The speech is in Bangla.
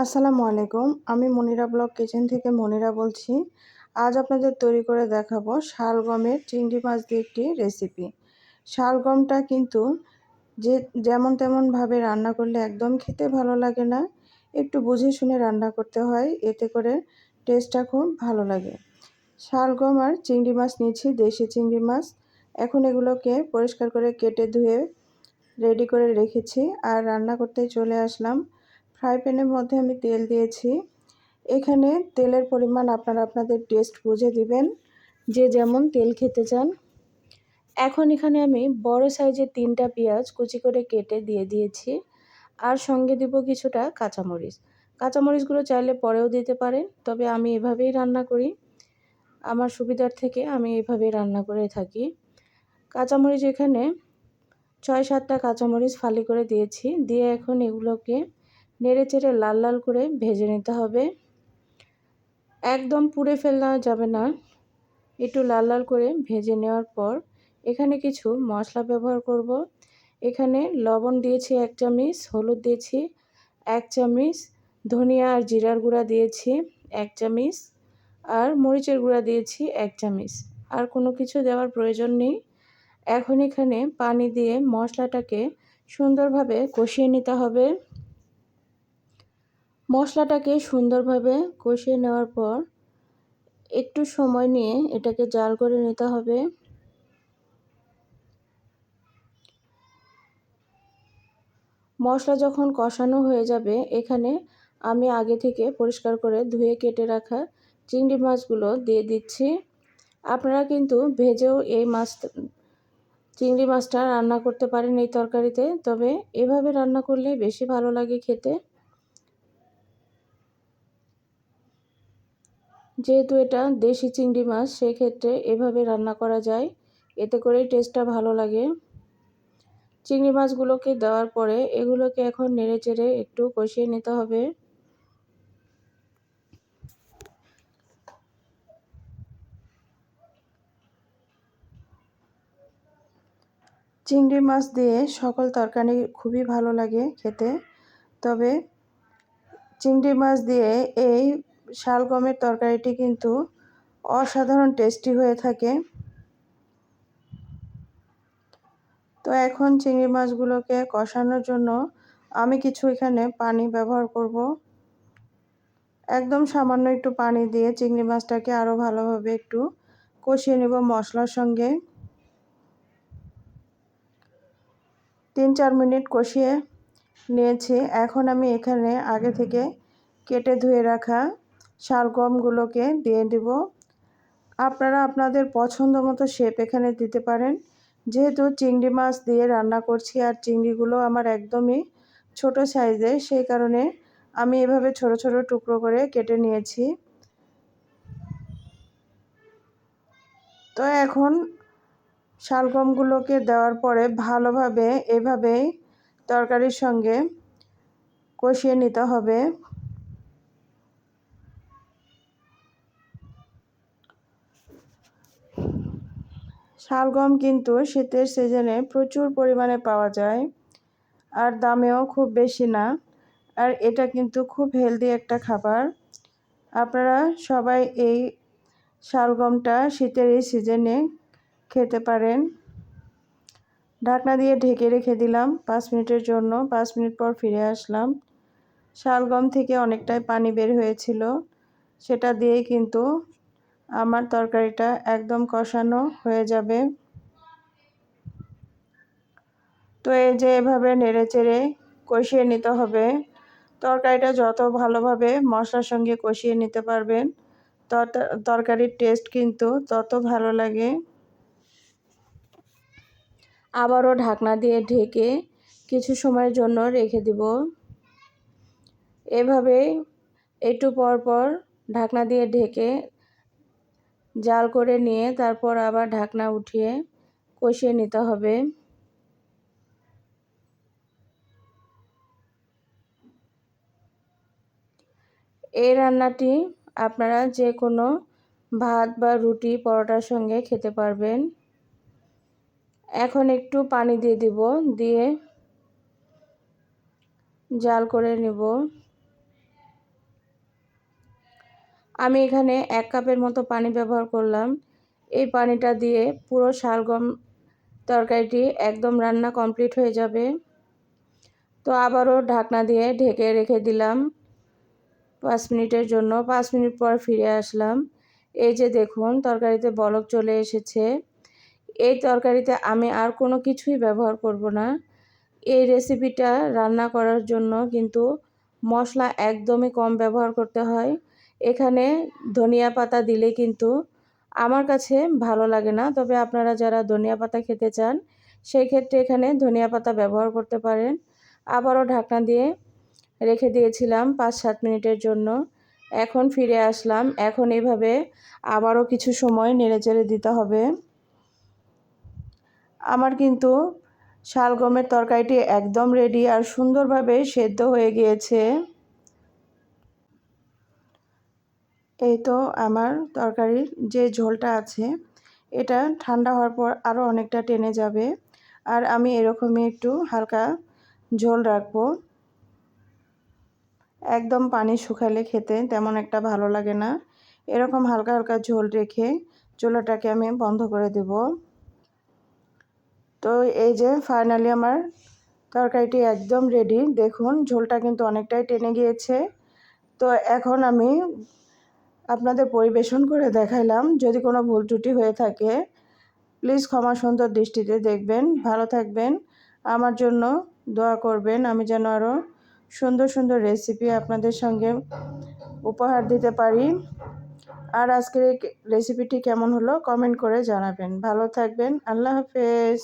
আসসালামু আলাইকুম। আমি মনিরা ব্লগ কিচেন থেকে মনিরা বলছি। আজ আপনাদের তৈরি করে দেখাবো শালগমের চিংড়ি মাছ দিয়ে একটি রেসিপি। শালগমটা কিন্তু যেমন তেমনভাবে রান্না করলে একদম খেতে ভালো লাগে না। একটু বুঝে শুনে রান্না করতে হয়, এতে করে টেস্টটা খুব ভালো লাগে। শালগম আর চিংড়ি মাছ নিয়েছি, দেশি চিংড়ি মাছ। এখন এগুলোকে পরিষ্কার করে কেটে ধুয়ে রেডি করে রেখেছি আর রান্না করতে চলে আসলাম। ফ্রাই প্যানের মধ্যে আমি তেল দিয়েছি। এখানে তেলের পরিমাণ আপনারা আপনাদের টেস্ট বুঝে দিবেন, যে যেমন তেল খেতে চান। এখন এখানে আমি বড় সাইজের 3টা পেঁয়াজ কুচি করে কেটে দিয়ে দিয়েছি, আর সঙ্গে দিব কিছুটা কাঁচামরিচ। কাঁচামরিচগুলো চাইলে পরেও দিতে পারেন, তবে আমি এভাবেই রান্না করি। আমার সুবিধার থেকে আমি এভাবেই রান্না করে থাকি। কাঁচামরিচ এখানে 6-7টা কাঁচামরিচ ফালি করে দিয়েছি। দিয়ে এখন এগুলোকে নেড়ে চেড়ে লাল লাল করে ভেজে নিতে হবে। একদম পুড়ে ফেলা যাবে না, একটু লাল লাল করে ভেজে নেওয়ার পর এখানে কিছু মশলা ব্যবহার করব। এখানে লবণ দিয়েছি 1 চামচ, হলুদ দিয়েছি 1 চামচ, ধনিয়া আর জিরার গুঁড়া দিয়েছি 1 চামচ, আর মরিচের গুঁড়া দিয়েছি 1 চামচ। আর কোনো কিছু দেওয়ার প্রয়োজন নেই। এখন এখানে পানি দিয়ে মশলাটাকে সুন্দরভাবে কষিয়ে নিতে হবে। মশলাটাকে সুন্দরভাবে কষিয়ে নেওয়ার পর একটু সময় নিয়ে এটাকে জাল করে নিতে হবে। মশলা যখন কষানো হয়ে যাবে, এখানে আমি আগে থেকে পরিষ্কার করে ধুয়ে কেটে রাখা চিংড়ি মাছগুলো দিয়ে দিচ্ছি। আপনারা কিন্তু ভেজেও এই চিংড়ি মাছটা রান্না করতে পারেন এই তরকারিতে, তবে এভাবে রান্না করলে বেশি ভালো লাগে খেতে। যেহেতু এটা দেশি চিংড়ি মাছ, সেই ক্ষেত্রে এভাবে রান্না করা যায়, এতে করেই টেস্টটা ভালো লাগে। চিংড়ি মাছগুলোকে দেওয়ার পরে এগুলোকে এখন নেড়ে চেড়ে একটু কষিয়ে নিতে হবে। চিংড়ি মাছ দিয়ে সকল তরকারি খুবই ভালো লাগে খেতে, তবে চিংড়ি মাছ দিয়ে এই শালগমের তরকারিটি কিন্তু অসাধারণ টেস্টি হয়ে থাকে। তো এখন চিংড়ি মাছগুলোকে কষানোর জন্য আমি কিছু এখানে পানি ব্যবহার করব। একদম সামান্য একটু পানি দিয়ে চিংড়ি মাছটাকে আরও ভালোভাবে একটু কষিয়ে নেব মশলার সঙ্গে। 3-4 মিনিট কষিয়ে নিয়েছি। এখন আমি এখানে আগে থেকে কেটে ধুয়ে রাখা শালগমগুলোকে দিয়ে দেব। আপনারা আপনাদের পছন্দ মতো শেপ এখানে দিতে পারেন। যেহেতু চিংড়ি মাছ দিয়ে রান্না করছি আর চিংড়িগুলো আমার একদমই ছোট সাইজের, সেই কারণে আমি এভাবে ছোট ছোট টুকরো করে কেটে নিয়েছি। তো এখন শালগমগুলোকে দেওয়ার পরে ভালোভাবে এভাবেই তরকারির সঙ্গে কষিয়ে নিতে হবে। শালগম কিন্তু শীতের সিজনে প্রচুর পরিমাণে পাওয়া যায়, আর দামেও খুব বেশি না। আর এটা কিন্তু খুব হেলদি একটা খাবার। আপনারা সবাই এই শালগমটা শীতের এই সিজনে খেতে পারেন। ঢাকনা দিয়ে ঢেকে রেখে দিলাম 5 মিনিটের জন্য। 5 মিনিট পর ফিরে আসলাম। শালগম থেকে অনেকটাই পানি বের হয়েছিল, সেটা দিয়েই কিন্তু আমার তরকারিটা একদম কষানো হয়ে যাবে। তো এই যে এভাবে নেড়ে চেড়ে কষিয়ে নিতে হবে। তরকারিটা যত ভালোভাবে মশলার সঙ্গে কষিয়ে নিতে পারবেন, তরকারির টেস্ট কিন্তু তত ভালো লাগে। আবারও ঢাকনা দিয়ে ঢেকে কিছু সময়ের জন্য রেখে দিব। এভাবেই একটু পর পর ঢাকনা দিয়ে ঢেকে জাল করে নিয়ে তারপর আবার ঢাকনা উঠিয়ে কষিয়ে নিতে হবে। এই রান্নাটি আপনারা যে কোনো ভাত বা রুটি পরোটার সঙ্গে খেতে পারবেন। এখন একটু পানি দিয়ে দিব, দিয়ে জাল করে নেব। আমি এখানে 1 কাপের মতো পানি ব্যবহার করলাম। এই পানিটা দিয়ে পুরো শালগম তরকারিটি একদম রান্না কমপ্লিট হয়ে যাবে। তো আবারও ঢাকনা দিয়ে ঢেকে রেখে দিলাম 5 মিনিটের জন্য। 5 মিনিট পর ফিরে আসলাম। এই যে দেখুন তরকারিতে বলক চলে এসেছে। এই তরকারিতে আমি আর কোনো কিছুই ব্যবহার করব না। এই রেসিপিটা রান্না করার জন্য কিন্তু মশলা একদমই কম ব্যবহার করতে হয়। এখানে ধনিয়া পাতা দিলে কিন্তু আমার কাছে ভালো লাগে না, তবে আপনারা যারা ধনিয়া পাতা খেতে চান সেই ক্ষেত্রে এখানে ধনিয়া পাতা ব্যবহার করতে পারেন। আবারও ঢাকনা দিয়ে রেখে দিয়েছিলাম 5-7 মিনিটের জন্য। এখন ফিরে আসলাম। এখন এভাবে আবারও কিছু সময় নেড়েচেড়ে দিতে হবে। আমার কিন্তু শালগমের তরকারিটি একদম রেডি আর সুন্দরভাবে সেদ্ধ হয়ে গিয়েছে। এই তো আমার তরকারির যে ঝোলটা আছে এটা ঠান্ডা হওয়ার পর আরও অনেকটা টেনে যাবে। আর আমি এরকমই একটু হালকা ঝোল রাখবো। একদম পানি শুকালে খেতে তেমন একটা ভালো লাগে না। এরকম হালকা হালকা ঝোল রেখে চুলাটাকে আমি বন্ধ করে দেব। তো এই যে ফাইনালি আমার তরকারিটি একদম রেডি। দেখুন ঝোলটা কিন্তু অনেকটাই টেনে গিয়েছে। তো এখন আমি আপনাদের পরিবেশন করে দেখাইলাম। যদি কোনো ভুল ত্রুটি হয়ে থাকে প্লিজ ক্ষমা সুন্দর দৃষ্টিতে দেখবেন। ভালো থাকবেন, আমার জন্য দোয়া করবেন। আমি যেন আরও সুন্দর সুন্দর রেসিপি আপনাদের সঙ্গে উপহার দিতে পারি। আর আজকের এই রেসিপিটি কেমন হলো কমেন্ট করে জানাবেন। ভালো থাকবেন। আল্লাহ হাফেজ।